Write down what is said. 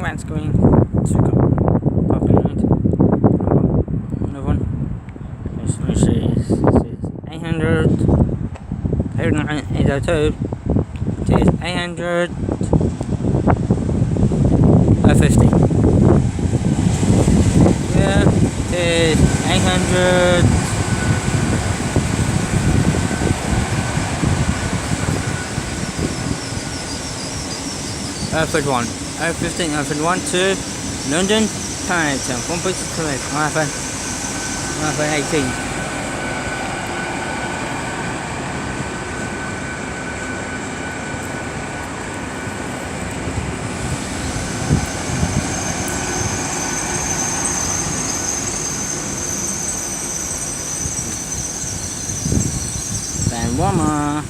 That's going to go populate. Another one. This is 800. 802. It is 800. 50. Yeah, it is 800. 31, 015, 051 to London Paddington, 1 Bristol Temple Meads BRI 18. Then one more.